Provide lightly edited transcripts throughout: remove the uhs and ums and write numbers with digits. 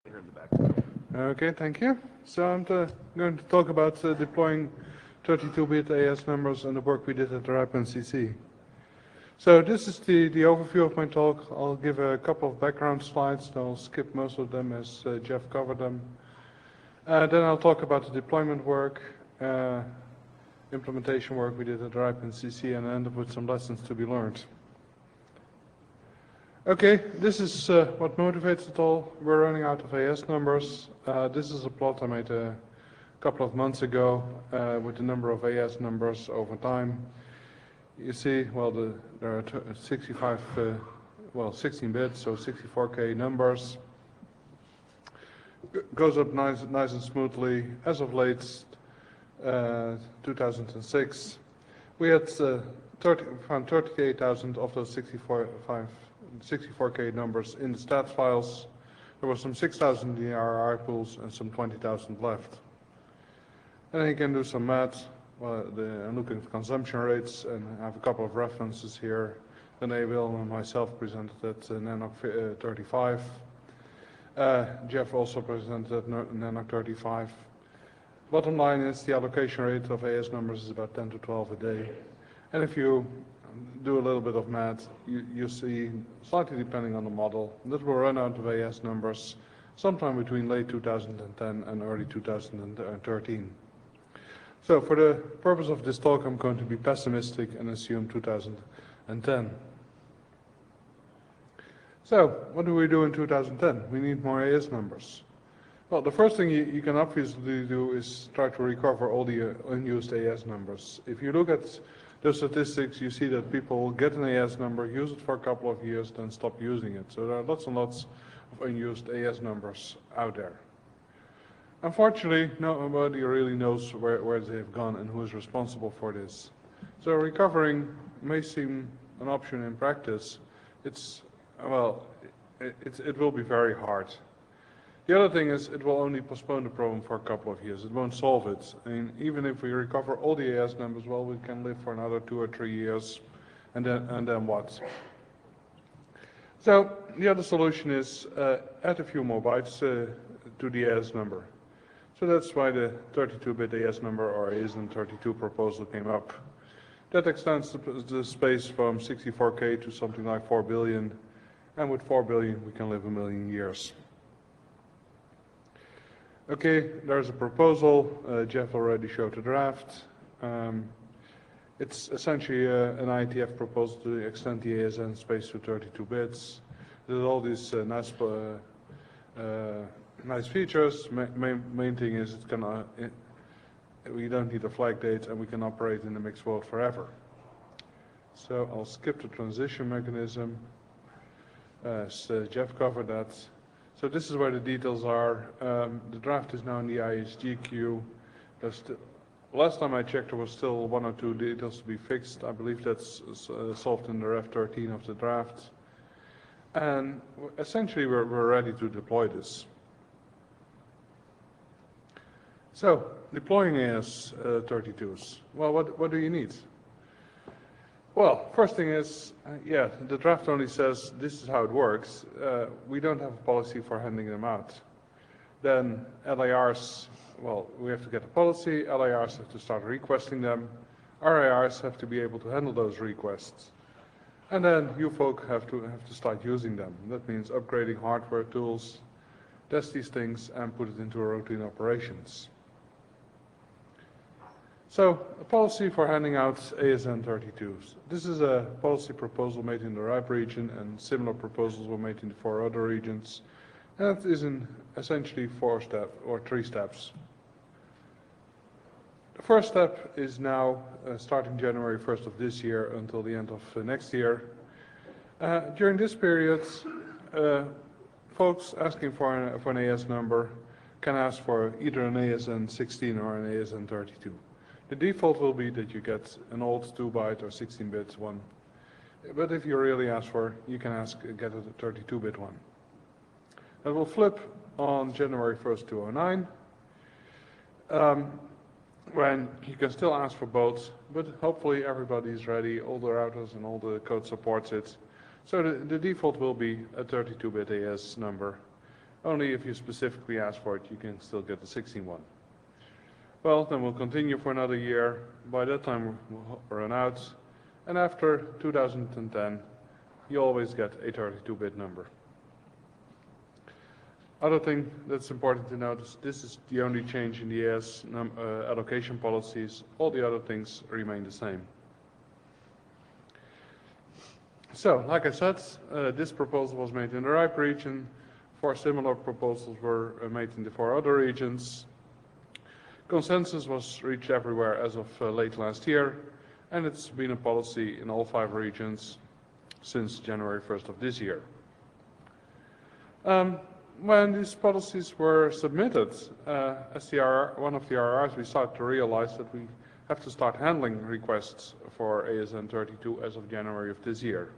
Here in the back. Okay, thank you. So I'm going to talk about deploying 32-bit AS numbers and the work we did at the RIPE NCC. So this is the overview of my talk. I'll give a couple of background slides. I'll skip most of them as Jeff covered them. Then I'll talk about the deployment work, implementation work we did at the RIPE NCC, and end up with some lessons to be learned. Okay, this is what motivates it all. We're running out of AS numbers. This is a plot I made a couple of months ago with the number of AS numbers over time. You see, well, there are 16 bits, so 64K numbers. Goes up nice and smoothly. As of late, 2006, we had found 38,000 of those 64K numbers in the stats files. There was some 6,000 in the RRI pools and some 20,000 left. And then you can do some math. Well, I'm looking at consumption rates, and I have a couple of references here. René Will and myself presented at NANOG 35. Jeff also presented at NANOG 35. Bottom line is the allocation rate of AS numbers is about 10 to 12 a day. And if you do a little bit of math, you see, slightly depending on the model, that will run out of AS numbers sometime between late 2010 and early 2013. So for the purpose of this talk, I'm going to be pessimistic and assume 2010. So what do we do in 2010? We need more AS numbers. Well, the first thing you can obviously do is try to recover all the unused AS numbers. If you look at the statistics, you see that people get an AS number, use it for a couple of years, then stop using it. So there are lots and lots of unused AS numbers out there. Unfortunately, nobody really knows where they've gone and who is responsible for this. So recovering may seem an option in practice. It will be very hard. The other thing is it will only postpone the problem for a couple of years. It won't solve it. I mean, even if we recover all the AS numbers, well, we can live for another 2 or 3 years, and then what? So the other solution is add a few more bytes to the AS number. So that's why the 32-bit AS number or ASN32 proposal came up. That extends the space from 64K to something like 4 billion, and with 4 billion we can live 1 million years. Okay, there's a proposal. Jeff already showed the draft. It's essentially an IETF proposal to extend the ASN space to 32 bits. There's all these nice features. Main thing is we don't need a flag date and we can operate in the mixed world forever. So I'll skip the transition mechanism. Jeff covered that. So this is where the details are. The draft is now in the ISG queue. Last time I checked, there was still 1 or 2 details to be fixed. I believe that's solved in the Ref 13 of the draft. And essentially, we're ready to deploy this. So, deploying AS32s. Well, what do you need? Well, first thing is, the draft only says this is how it works. We don't have a policy for handing them out. Then LARs, well, we have to get a policy. LARs have to start requesting them. RARs have to be able to handle those requests. And then you folk have to start using them. That means upgrading hardware tools, test these things, and put it into routine operations. So, a policy for handing out ASN32s. This is a policy proposal made in the RIPE region, and similar proposals were made in the 4 other regions. And it is in essentially 3 steps. The first step is now starting January 1st of this year until the end of next year. During this period, folks asking for an AS number can ask for either an ASN16 or an ASN32. The default will be that you get an old 2-byte or 16-bit one. But if you really ask for, you can get a 32-bit one. That will flip on January 1st, 2009, when you can still ask for both, but hopefully everybody is ready, all the routers and all the code supports it. So the default will be a 32-bit AS number Only if you specifically ask for it, you can still get the 16 one. Well, then we'll continue for another year. By that time, we'll run out. And after 2010, you always get a 32-bit number. Other thing that's important to notice, this is the only change in the AS allocation policies. All the other things remain the same. So, like I said, this proposal was made in the RIPE region. 4 similar proposals were made in the 4 other regions. Consensus was reached everywhere as of late last year, and it's been a policy in all 5 regions since January 1st of this year. When these policies were submitted as one of the RRs, we started to realize that we have to start handling requests for ASN 32 as of January of this year.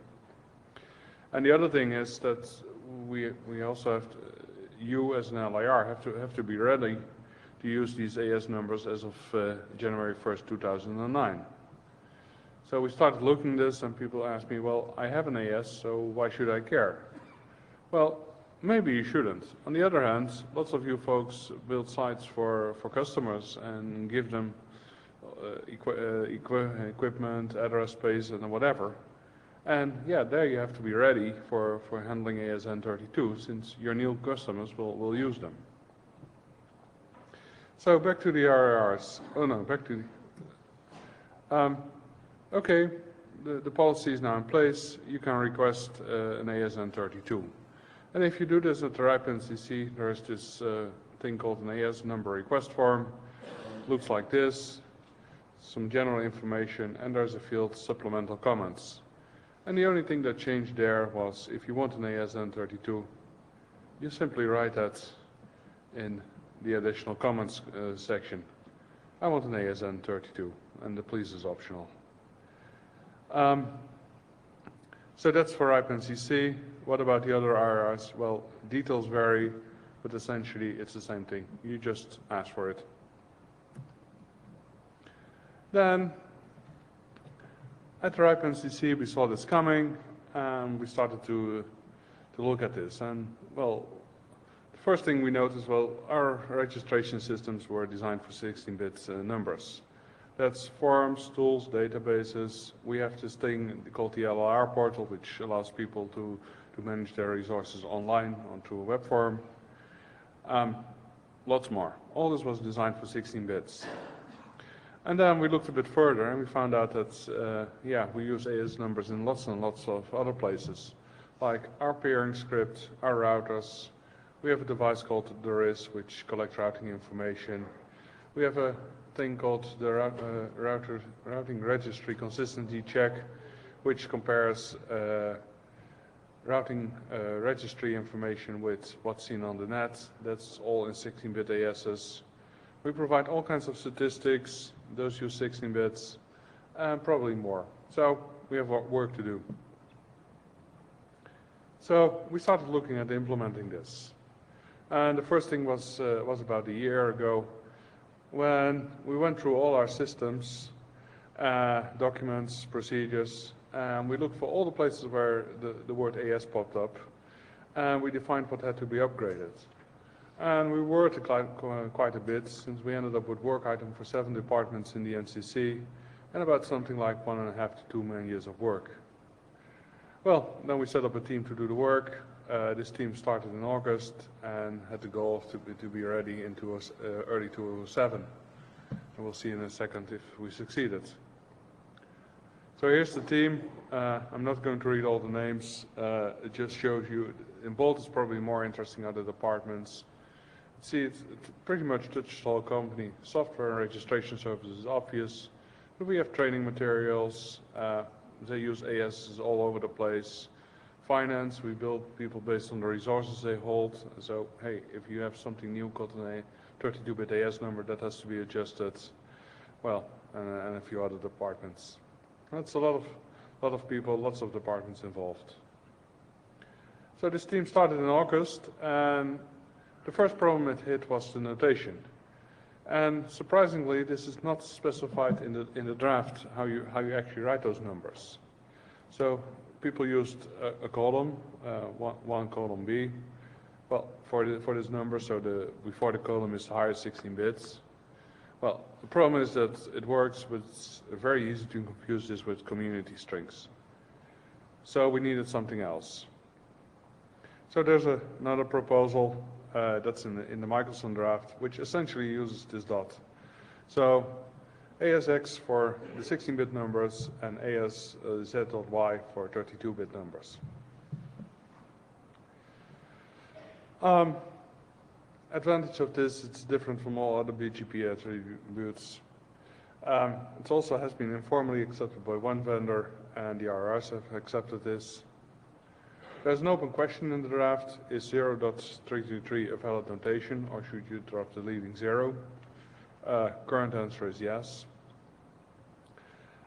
And the other thing is that we also have to, you as an LIR have to be ready to use these AS numbers as of January 1st, 2009. So we started looking at this, and people asked me, well, I have an AS, so why should I care? Well, maybe you shouldn't. On the other hand, lots of you folks build sites for customers and give them equipment, address space, and whatever. And yeah, there you have to be ready for handling ASN 32, since your new customers will use them. So back to the RRs. Oh no, back to the... okay, the policy is now in place. You can request an ASN 32. And if you do this at the RIPE NCC, there is this thing called an AS number request form. It looks like this, some general information, and there's a field supplemental comments. And the only thing that changed there was if you want an ASN 32, you simply write that in the additional comments section. I want an ASN 32, and the please is optional. So that's for RIPE NCC. What about the other RRs? Well, details vary, but essentially it's the same thing. You just ask for it. Then, at the RIPE NCC, we saw this coming, and we started to look at this. And, well, the first thing we noticed, well, our registration systems were designed for 16-bit numbers. That's forms, tools, databases. We have this thing called the LLR portal, which allows people to manage their resources online onto a web form. Lots more. All this was designed for 16 bits. And then we looked a bit further, and we found out that, yeah, we use AS numbers in lots and lots of other places, like our peering script, our routers. We have a device called the RIS, which collects routing information. We have a thing called the routing registry consistency check, which compares routing registry information with what's seen on the net. That's all in 16-bit ASs. We provide all kinds of statistics. Those use 16 bits, and probably more. So we have work to do. So we started looking at implementing this. And the first thing was about a year ago, when we went through all our systems, documents, procedures, and we looked for all the places where the word AS popped up, and we defined what had to be upgraded. And we worked quite a bit, since we ended up with work item for 7 departments in the NCC, and about something like 1.5 to 2 million years of work. Well, then we set up a team to do the work. This team started in August and had the goal to be ready into early 2007. And we'll see in a second if we succeeded. So here's the team. I'm not going to read all the names. It just shows you, in bold it's probably more interesting other departments. See, it pretty much touches the whole company. Software and registration services is obvious, but we have training materials. They use AS all over the place. Finance, we build people based on the resources they hold. So, hey, if you have something new called a 32-bit AS number, that has to be adjusted. Well, and a few other departments. That's a lot of people, lots of departments involved. So this team started in August, and the first problem it hit was the notation. And surprisingly, this is not specified in the draft how you actually write those numbers. So people used a column, one column B, Well, for this number, so before the column is the highest 16 bits. Well, the problem is that it works, but it's very easy to confuse this with community strings. So we needed something else. So there's another proposal that's in the Michelson draft, which essentially uses this dot. So ASX for the 16-bit numbers and ASZ.Y for 32-bit numbers. Advantage of this, it's different from all other BGP attributes. It also has been informally accepted by one vendor, and the RRs have accepted this. There's an open question in the draft: is 0.323 a valid notation, or should you drop the leading 0? Current answer is yes.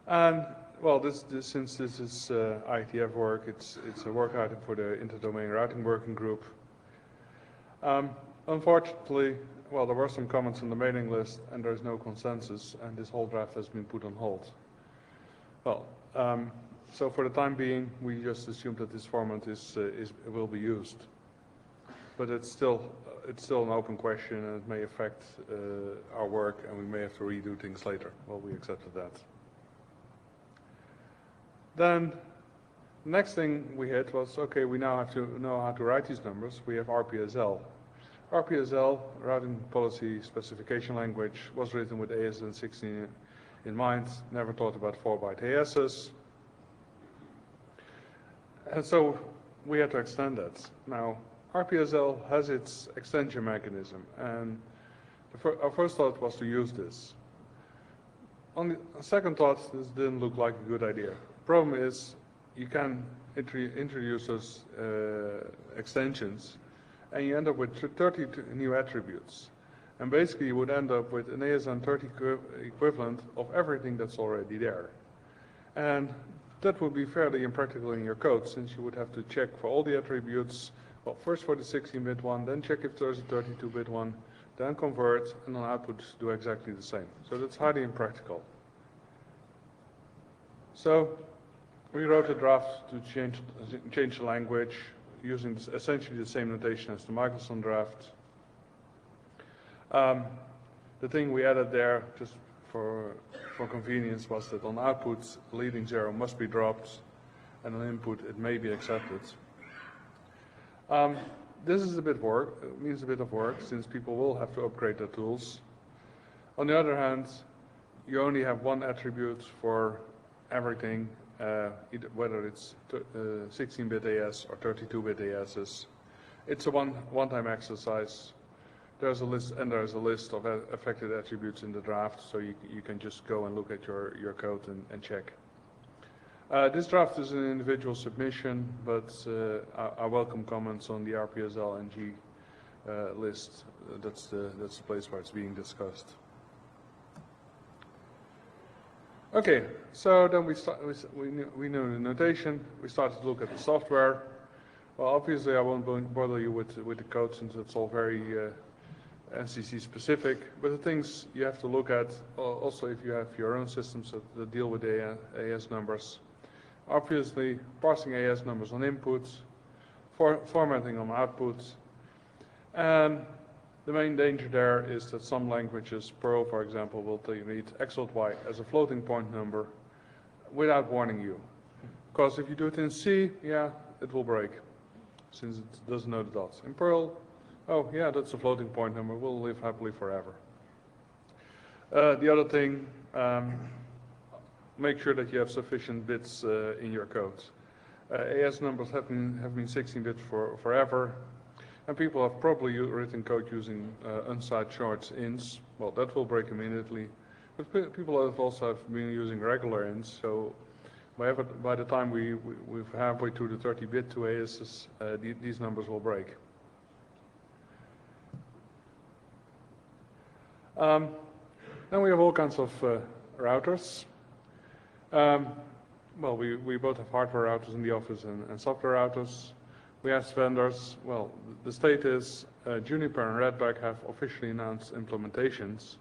And well, since this is IETF work, it's a work item for the Interdomain Routing Working Group. Unfortunately, well, there were some comments on the mailing list, and there's no consensus, and this whole draft has been put on hold. Well, so for the time being, we just assume that this format will be used, but it's still an open question, and it may affect our work, and we may have to redo things later. Well, we accepted that. Then the next thing we hit was, okay, we now have to know how to write these numbers. We have RPSL. RPSL, Routing Policy Specification Language, was written with ASN16 in mind, never thought about 4-byte ASs. And so we had to extend that. Now, RPSL has its extension mechanism, and our first thought was to use this. On the second thought, this didn't look like a good idea. Problem is, you can introduce those extensions, and you end up with 30 new attributes. And basically, you would end up with an ASN 30 equivalent of everything that's already there. And that would be fairly impractical in your code, since you would have to check for all the attributes. Well, first for the 16-bit one, then check if there's a 32-bit one, then convert, and on output do exactly the same. So that's highly impractical. So we wrote a draft to change the language using essentially the same notation as the Michelson draft. The thing we added there, just for convenience, was that on output, leading 0 must be dropped, and on input, it may be accepted. This is a bit work. It means a bit of work, since people will have to upgrade their tools. On the other hand, you only have one attribute for everything, whether it's 16-bit AS or 32-bit ASs. It's a one-time exercise. There's a list, and there's a list of affected attributes in the draft, so you can just go and look at your code and check. This draft is an individual submission, but I welcome comments on the RPSL NG list. That's the place where it's being discussed. Okay, so then we knew the notation. We started to look at the software. Well, obviously, I won't bother you with the code, since it's all very NCC specific. But the things you have to look at, also if you have your own systems that deal with AS numbers. Obviously, parsing AS numbers on inputs, formatting on outputs, and the main danger there is that some languages, Perl for example, will read x.y as a floating point number without warning you. Because if you do it in C, yeah, it will break, since it doesn't know the dots. In Perl, oh yeah, that's a floating point number, we'll live happily forever. The other thing, make sure that you have sufficient bits in your code. AS numbers have been 16-bit forever. And people have probably written code using unsigned shorts ints. Well, that will break immediately. But people have also been using regular ints. So by the time we're halfway through the 30-bit to ASs, these numbers will break. Then we have all kinds of routers. Well, we both have hardware routers in the office and software routers. We asked vendors. Well, the state is Juniper and Redback have officially announced implementations.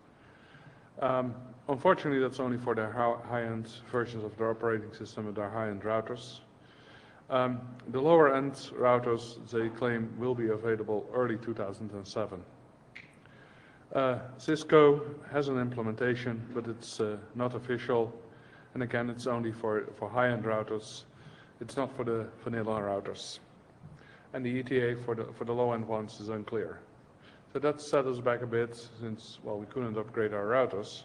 Unfortunately, that's only for their high-end versions of their operating system and their high-end routers. The lower end routers, they claim, will be available early 2007. Cisco has an implementation, but it's not official. And again, it's only for high-end routers. It's not for the vanilla routers. And the ETA for the low-end ones is unclear. So that set us back a bit since, well, we couldn't upgrade our routers.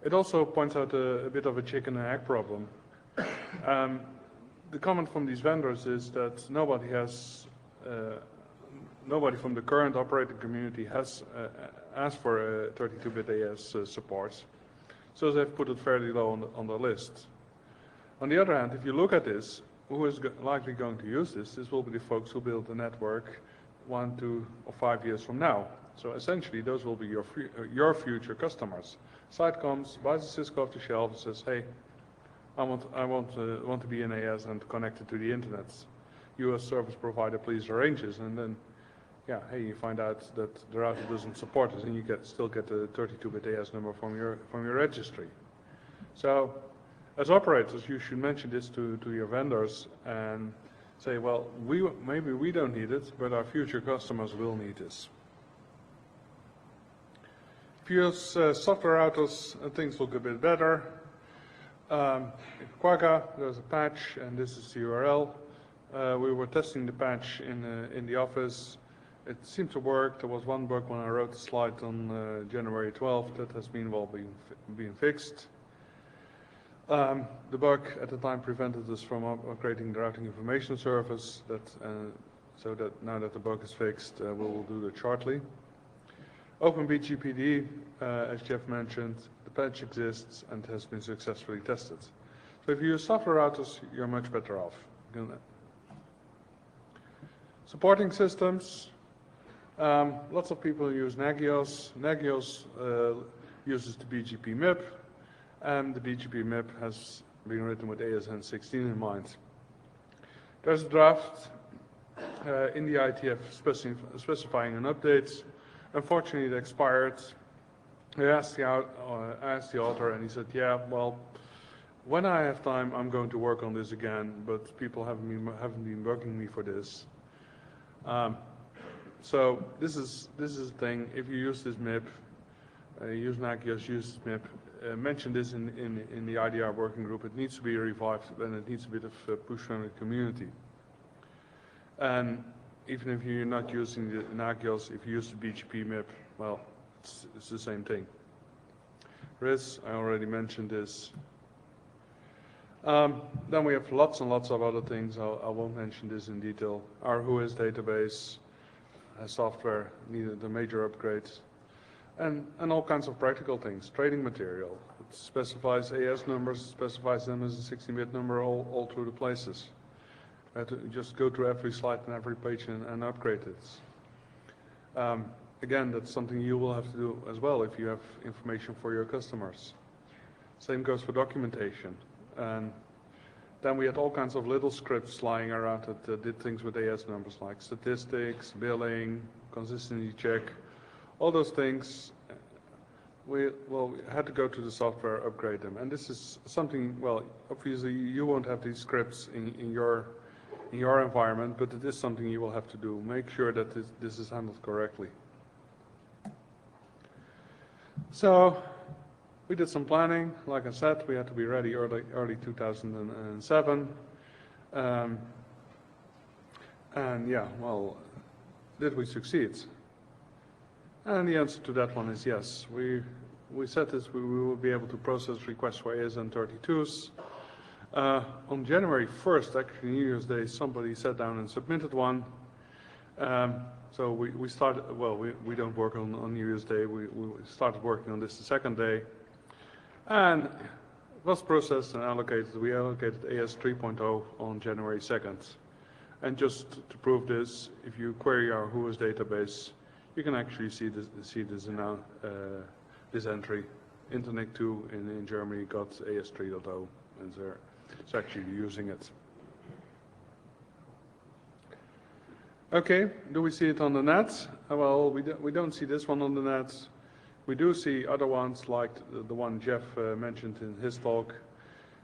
It also points out a bit of a chicken and egg problem. The comment from these vendors is that nobody from the current operating community has asked for 32-bit AS support, so they've put it fairly low on the list. On the other hand, if you look at this, who is likely going to use this? This will be the folks who build the network 1, 2, or 5 years from now. So essentially, those will be your future customers. Site comes, buys a Cisco off the shelf, and says, "Hey, I want to be an AS and connected to the internet. You as service provider, please arrange this." And then, yeah, hey, you find out that the router doesn't support it, and you still get the 32-bit AS number from your registry. So, as operators, you should mention this to your vendors and say, well, maybe we don't need it, but our future customers will need this. If you use software routers, things look a bit better. In Quagga, there's a patch, and this is the URL. We were testing the patch in the office. It seemed to work. There was one bug when I wrote the slide on January 12th that has meanwhile been fixed. The bug at the time prevented us from upgrading the routing information service, so that now that the bug is fixed, we will do that shortly. OpenBGPD, as Jeff mentioned, the patch exists and has been successfully tested. So if you use software routers, you're much better off. Supporting systems, lots of people use Nagios. Nagios uses the BGP MIP, and the BGP MIP has been written with ASN 16 in mind. There's a draft in the ITF specifying an update. Unfortunately, it expired. I asked the author, and he said, "Yeah, well, when I have time, I'm going to work on this again, but people haven't been bugging me for this." So this is the thing. If you use this MIP, use Nagios, use this MIP. Mention this in the IDR working group. It needs to be revived, and it needs a bit of push from the community. And even if you're not using the Nagios, if you use the BGP MIP, well, it's the same thing. RIS, I already mentioned this. Then we have lots and lots of other things. I won't mention this in detail. Our WHOIS database software needed a major upgrade. And all kinds of practical things. Trading material. It specifies AS numbers, specifies them as a 16-bit number all through the places. I had to just go through every slide and every page and upgrade it. Again, that's something you will have to do as well if you have information for your customers. Same goes for documentation. And then we had all kinds of little scripts lying around that did things with AS numbers like statistics, billing, consistency check, all those things. We had to go to the software, upgrade them. And this is something, well, obviously you won't have these scripts in your environment, but it is something you will have to do. Make sure that this is handled correctly. So we did some planning. Like I said, we had to be ready early 2007. And yeah, well, did we succeed? And the answer to that one is yes. We said this, we will be able to process requests for ASN 32s. On January 1st, actually New Year's Day, somebody sat down and submitted one. So we started, well, we don't work on New Year's Day. We started working on this the second day. And it was processed and allocated. We allocated AS 3.0 on January 2nd. And just to prove this, if you query our WHOIS database, you can actually see this now, this entry. Internet 2 in Germany got AS 3.0, and it's actually using it. Okay, do we see it on the net? Well, we don't see this one on the net. We do see other ones like the one Jeff mentioned in his talk.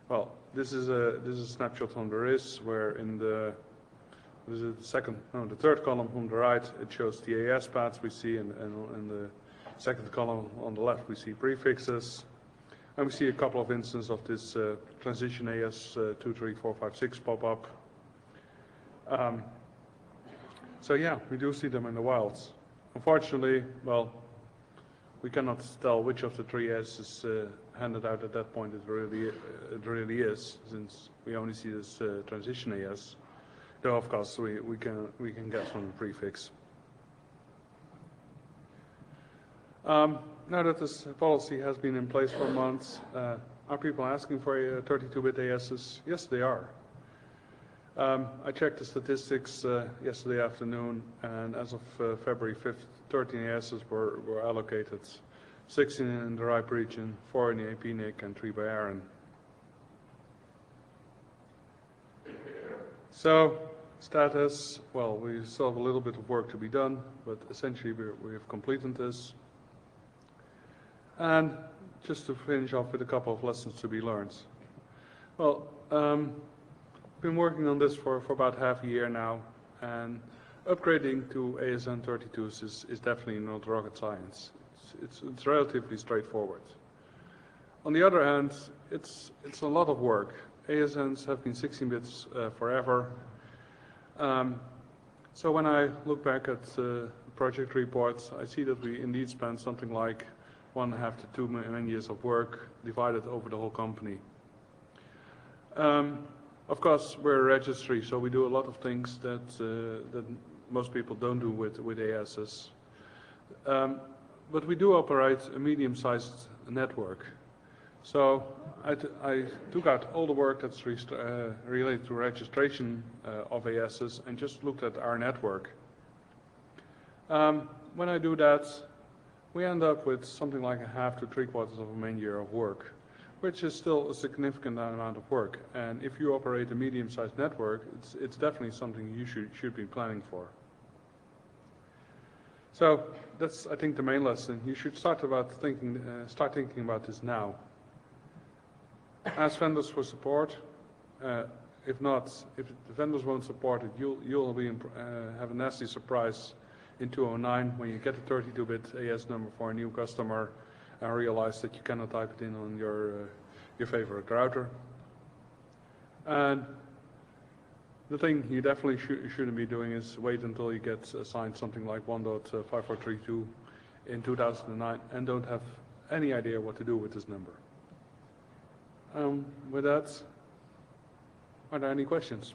Well, this is a snapshot from the RIS where in the the third column on the right it shows the AS paths we see, and in the second column on the left we see prefixes, and we see a couple of instances of this transition AS 2, 3, 4, 5, 6 pop up. So yeah, we do see them in the wilds. Unfortunately, well, we cannot tell which of the three AS is handed out at that point. It really is, since we only see this transition AS. Though of course we can get from the prefix. Now that this policy has been in place for months, are people asking for 32-bit ASs? Yes, they are. I checked the statistics yesterday afternoon, and as of February 5th, 13 ASs were allocated, 16 in the RIPE region, 4 in the APNIC, and 3 by ARIN. So, status, well, we still have a little bit of work to be done, but essentially we have completed this. And just to finish off with a couple of lessons to be learned. Well, been working on this for about half a year now, and upgrading to ASN 32s is definitely not rocket science. It's relatively straightforward. On the other hand, it's a lot of work. ASNs have been 16 bits forever. So when I look back at project reports, I see that we indeed spent something like 1.5 to 2 million years of work divided over the whole company. Of course, we're a registry, so we do a lot of things that most people don't do with ASs. But we do operate a medium-sized network. So I took out all the work that's related to registration of ASs and just looked at our network. When I do that, we end up with something like 1/2 to 3/4 of a man year of work, which is still a significant amount of work. And if you operate a medium-sized network, it's definitely something you should be planning for. So that's, I think, the main lesson. You should start thinking about this now. Ask vendors for support. If the vendors won't support it, you'll have a nasty surprise in 2009 when you get a 32-bit AS number for a new customer and realize that you cannot type it in on your favorite router. And the thing you definitely shouldn't be doing is wait until you get assigned something like 1.5432 in 2009 and don't have any idea what to do with this number. With that, are there any questions?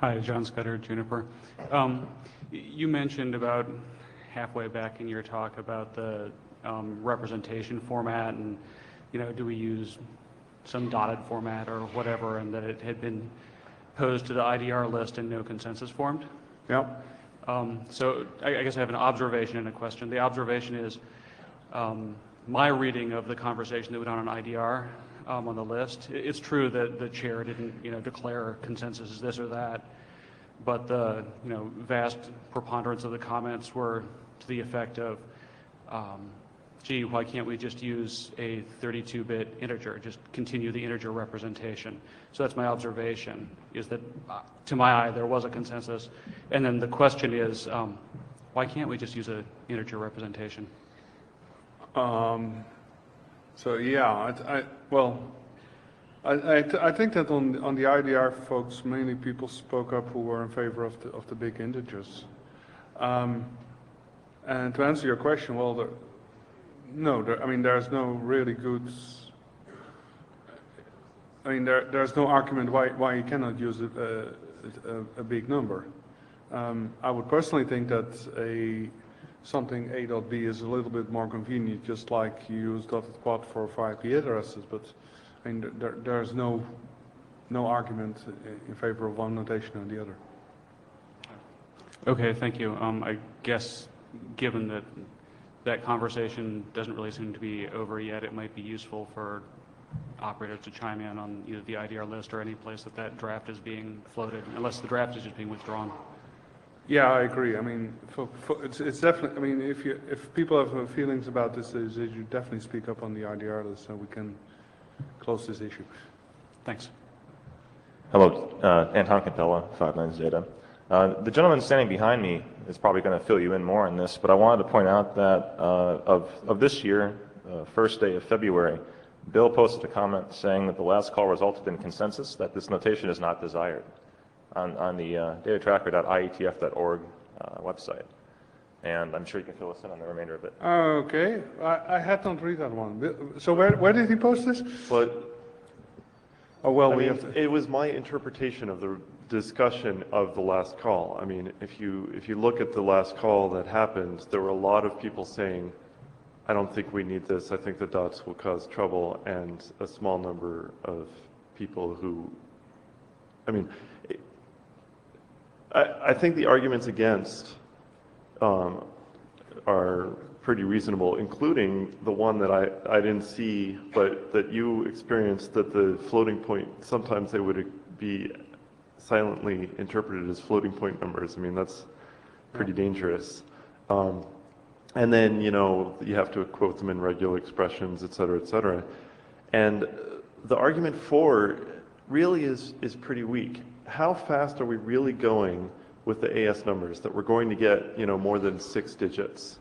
Hi, John Scudder, Juniper. You mentioned about halfway back in your talk about the representation format, and do we use some dotted format or whatever, and that it had been posed to the IDR list and no consensus formed. Yeah. So I guess I have an observation and a question. The observation is my reading of the conversation that went on IDR on the list. It's true that the chair didn't declare consensus as this or that, but the vast preponderance of the comments were to the effect of, gee, why can't we just use a 32-bit integer, just continue the integer representation? So that's my observation, is that to my eye there was a consensus. And then the question is, why can't we just use an integer representation? So yeah, I think that on the IDR folks, mainly people spoke up who were in favor of the big integers. And to answer your question, well, there's no really good. There's no argument why you cannot use a big number. I would personally think that something A.B is a little bit more convenient, just like you use dotted quad for 5 IP addresses. But there's no argument in favor of one notation or the other. Okay, thank you. I guess given that that conversation doesn't really seem to be over yet, it might be useful for operators to chime in on either the IDR list or any place that draft is being floated, unless the draft is just being withdrawn. Yeah, I agree. I mean, it's definitely, I mean, if people have feelings about this, you definitely speak up on the IDR list so we can close this issue. Thanks. Hello, Anton Cantella, 59 Zeta. The gentleman standing behind me is probably going to fill you in more on this, but I wanted to point out that of this year, first day of February, Bill posted a comment saying that the last call resulted in consensus that this notation is not desired on the datatracker.ietf.org website. And I'm sure you can fill us in on the remainder of it. Okay, I had not read that one. So where did he post this? But Oh, well, I we mean, have to, it was my interpretation of the discussion of the last call. I mean, if you look at the last call that happened, there were a lot of people saying, I don't think we need this, I think the dots will cause trouble, and a small number of people who, I mean, I think the arguments against are pretty reasonable, including the one that I didn't see, but that you experienced, that the floating point, sometimes they would be silently interpreted as floating point numbers. I mean, that's pretty dangerous. And then, you know, you have to quote them in regular expressions, et cetera, et cetera. And the argument for really is pretty weak. How fast are we really going with the AS numbers that we're going to get, you know, more than 6 digits?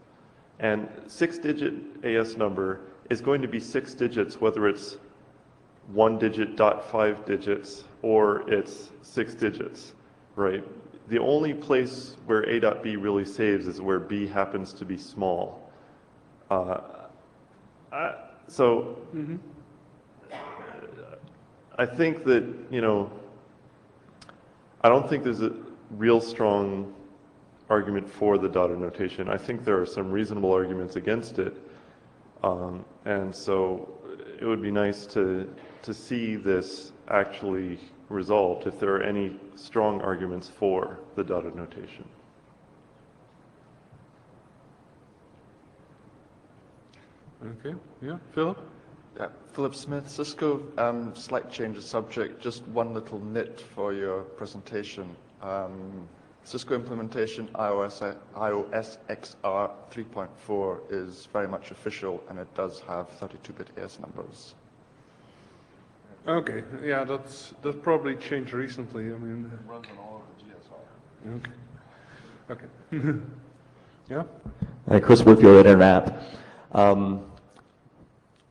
And 6-digit AS number is going to be 6 digits, whether it's 1 digit dot 5 digits or it's 6 digits, right? The only place where A dot B really saves is where B happens to be small. So I think that, you know, I don't think there's a real strong argument for the dotted notation. I think there are some reasonable arguments against it. And so it would be nice to see this actually resolved if there are any strong arguments for the dotted notation. okay, yeah, Philip? Yeah, Philip Smith, Cisco. Slight change of subject, just one little nit for your presentation. Cisco implementation iOS XR 3.4 is very much official, and it does have 32-bit AS numbers. Okay, yeah, that's probably changed recently. I mean, It runs on all of the GSR. okay, okay. Yeah? Hi, Chris Woodfield at InterNAP.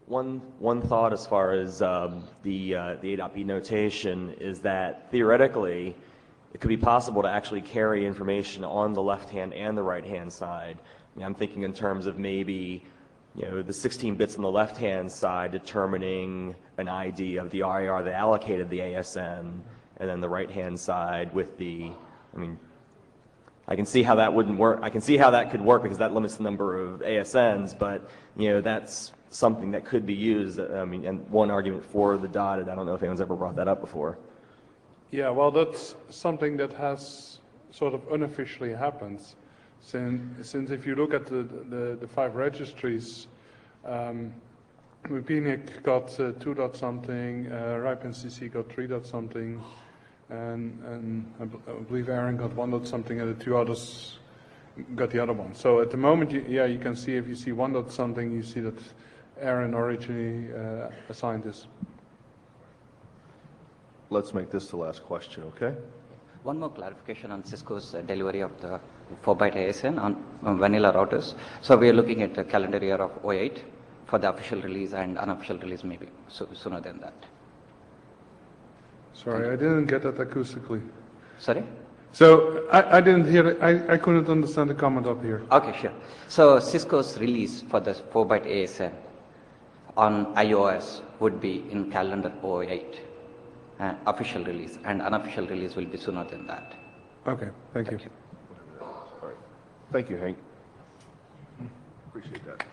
One thought as far as the A.B notation is that theoretically it could be possible to actually carry information on the left-hand and the right-hand side. I mean, I'm thinking in terms of maybe, you know, the 16 bits on the left-hand side determining an ID of the RAR that allocated the ASN, and then the right-hand side with the, I mean, I can see how that wouldn't work. I can see how that could work because that limits the number of ASNs, but, you know, that's something that could be used. I mean, and one argument for the dotted, I don't know if anyone's ever brought that up before. Yeah, well, that's something that has sort of unofficially happened. Since if you look at the 5 registries, Mupinik got 2 dot something, RIPE-NCC got 3 dot something, and I believe Aaron got 1 dot something, and the 2 others got the other one. So at the moment, you can see, if you see 1 dot something, you see that Aaron originally assigned this. Let's make this the last question, okay? One more clarification on Cisco's delivery of the 4-byte ASN on vanilla routers. So we are looking at the calendar year of 08 for the official release, and unofficial release maybe sooner than that. Sorry, I didn't get that acoustically. Sorry? So I didn't hear it. I couldn't understand the comment up here. Okay, sure. So Cisco's release for the 4-byte ASN on iOS would be in calendar 08. Official release, and unofficial release will be sooner than that. Okay, thank you. All right. Thank you, Hank. Appreciate that.